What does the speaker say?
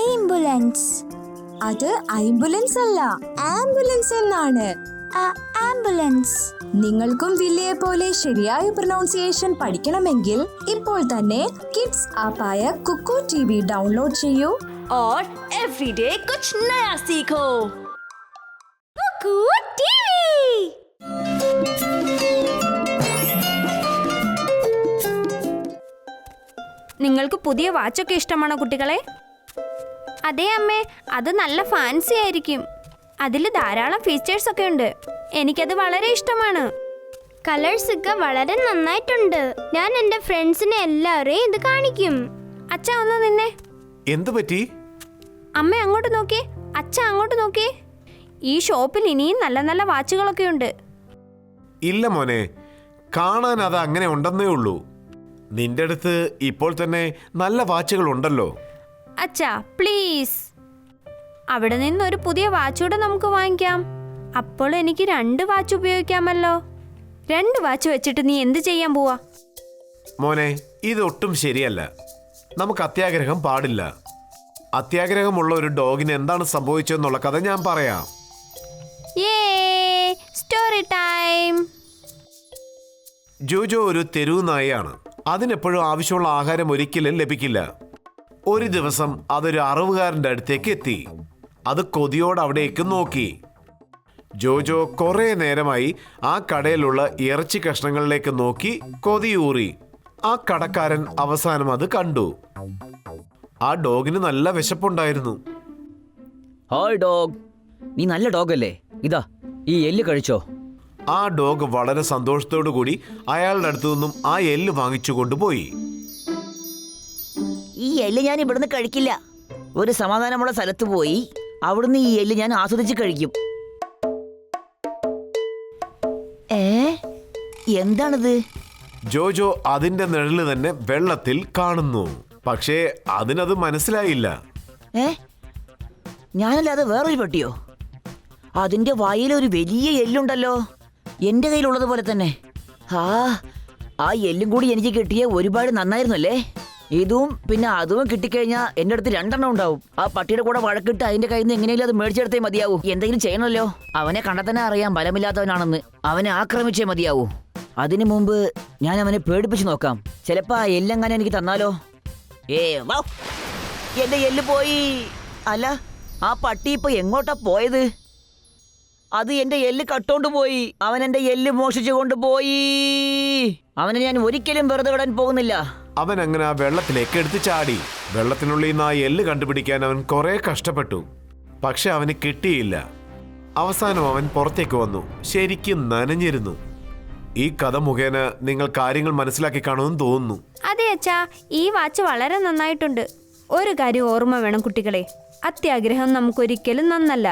Ambulance. അത് ambulance അല്ല, ambulance എന്നാണ്. ആംബുലൻസ്. നിങ്ങൾക്കും വില്ലയെ പോലെ ശരിയായ പ്രൊനൗൺസിയേഷൻ പഠിക്കണമെങ്കിൽ ഇപ്പോൾ തന്നെ കിഡ്സ് ആപ്പായ കുക്കു टीवी डाउनलोड ചെയ്യൂ. और एवरीडे कुछ नया सीखो. कुकू टीवी. നിങ്ങൾക്ക് പുതിയ വാച്ചൊക്കെ ഇഷ്ടമാണോ കുട്ടികളെ? അതെ അമ്മേ, അത് നല്ല ഫാൻസി ആയിരിക്കും. അതിൽ ധാരാളം ഫീച്ചേഴ്സ് ഒക്കെ ഉണ്ട്. എനിക്കത് വളരെ ഇഷ്ടമാണ്. കളേഴ്സ് ഒക്കെ വളരെ നന്നായിട്ടുണ്ട്. ഞാൻ എന്റെ ഫ്രണ്ട്സിനെ എല്ലാവരെയും ഇത് കാണിക്കും. അച്ഛാ ഒന്ന് നിന്നെ. എന്തു പറ്റി? അമ്മ അങ്ങോട്ട് നോക്കിയേ, അച്ഛ അങ്ങോട്ട് നോക്കിയേ. ഈ ഷോപ്പിൽ ഇനിയും നല്ല നല്ല വാച്ചുകളൊക്കെ ഉണ്ട്. ഇല്ല മോനെ, കാണാൻ അത് അങ്ങനെ ഉണ്ടെന്നേ ഉള്ളൂ. നിന്റെ അടുത്ത് ഇപ്പോൾ തന്നെ നല്ല വാച്ചുകൾ ഉണ്ടല്ലോ. അച്ഛാ പ്ലീസ്, അവിടെ നിന്ന് ഒരു പുതിയ വാച്ചൂടെ നമുക്ക് വാങ്ങിക്കാം. അപ്പോൾ എനിക്ക് 2 വാച്ച് ഉപയോഗിക്കാമല്ലോ. 2 വാച്ച് വെച്ചിട്ട് നീ എന്ത് ചെയ്യാൻ പോവാ? മോനെ, ഇതൊട്ടും ശരിയല്ല. നമുക്ക് അത്യാഗ്രഹം പാടില്ല. അത്യാഗ്രഹമുള്ള ഒരു ഡോഗിന് എന്താണ് സംഭവിച്ചതെന്നുള്ള കഥ ഞാൻ പറയാം. Story time. ജോജോ ഒരു തെരുവ് നായയാണ്. അതിനെപ്പോഴും ആവശ്യമുള്ള ആഹാരം ഒരിക്കലും ലഭിക്കില്ല. ഒരു ദിവസം അതൊരു അറവുകാരൻ്റെ അടുത്തേക്ക് എത്തി. അത് കൊതിയോടെ അവിടേക്ക് നോക്കി. ജോജോ കുറെ നേരമായി ആ കടയിലുള്ള ഇറച്ചി കഷ്ണങ്ങളിലേക്ക് നോക്കി കൊതിയൂറി. ആ കടക്കാരൻ അവസാനം അത് കണ്ടു. ആ ഡോഗിന് നല്ല വിശപ്പുണ്ടായിരുന്നു. ഹായ് ഡോഗ്, നീ നല്ല ഡോഗല്ലേ? ഇതാ ഈ എല്ല് കഴിച്ചോ. ആ ഡോഗ് വളരെ സന്തോഷത്തോടു കൂടി അയാളുടെ അടുത്തു നിന്നും ആ എല്ല് വാങ്ങിച്ചു കൊണ്ടുപോയി. ഈ എല്ല് ഞാൻ ഇവിടുന്ന് കഴിക്കില്ല. ഒരു സമാധാനമുള്ള സ്ഥലത്ത് പോയി അവിടുന്ന് ഈ എല്ല് ഞാൻ ആസ്വദിച്ച് കഴിക്കും. എന്താണിത്? ജോജോ അതിന്റെ നിഴല് തന്നെ വെള്ളത്തിൽ കാണുന്നു. പക്ഷേ അതിനത് മനസ്സിലായില്ല. ഞാനല്ലാതെ വേറൊരു പട്ടിയോ? അതിന്റെ വായിലൊരു വലിയ എല്ലുണ്ടല്ലോ, എന്റെ കയ്യിലുള്ളത് പോലെ തന്നെ. ആ എല്ലും കൂടി എനിക്ക് കിട്ടിയ ഒരുപാട് നന്നായിരുന്നു അല്ലേ? ഇതും പിന്നെ അതും കിട്ടിക്കഴിഞ്ഞാൽ എന്റെ അടുത്ത് 2 എണ്ണം ഉണ്ടാവും. ആ പട്ടിയുടെ കൂടെ വഴക്കിട്ട് അതിന്റെ കയ്യിൽ നിന്ന് എങ്ങനെയും അത് മേടിച്ചെടുത്തേ മതിയാവൂ. എന്തെങ്കിലും ചെയ്യണമല്ലോ. അവനെ കണ്ടാൽ തന്നെ അറിയാം ബലമില്ലാത്തവനാണെന്ന്. അവനെ ആക്രമിച്ചേ മതിയാവൂ. അതിനു മുമ്പ് ഞാൻ അവനെ പേടിപ്പിച്ച് നോക്കാം. ചിലപ്പോ ആ എല്ലെങ്ങനെ എനിക്ക് തന്നാലോ. എന്റെ എല്ല് പോയി. അല്ല, ആ പട്ടി ഇപ്പൊ എങ്ങോട്ടാ പോയത്? അത് എന്റെ എല്ല് കട്ടോണ്ട് പോയി. അവൻ എന്റെ എല്ല് മോഷിച്ചു കൊണ്ടുപോയി. അവനെ ഞാൻ ഒരിക്കലും വെറുതെ വിടാൻ പോകുന്നില്ല. അവൻ അങ്ങനെ ആ വെള്ളത്തിലേക്ക് എടുത്തു ചാടി. വെള്ളത്തിനുള്ളിൽ നിന്ന് ആ എല്ല് കണ്ടുപിടിക്കാൻ അവൻ കുറെ കഷ്ടപ്പെട്ടു. പക്ഷെ അവന് കിട്ടിയില്ല. അവസാനം അവൻ പുറത്തേക്ക് വന്നു. ശരിക്കും നനഞ്ഞിരുന്നു. ഈ കഥ മുഖേന നിങ്ങൾ കാര്യങ്ങൾ മനസ്സിലാക്കി കാണുമെന്ന് തോന്നുന്നു. അതെ അച്ഛാ, ഈ വാച്ച് വളരെ നന്നായിട്ടുണ്ട്. ഒരു കാര്യം ഓർമ്മ വേണം കുട്ടികളെ, അത്യാഗ്രഹം നമുക്കൊരിക്കലും നന്നല്ല.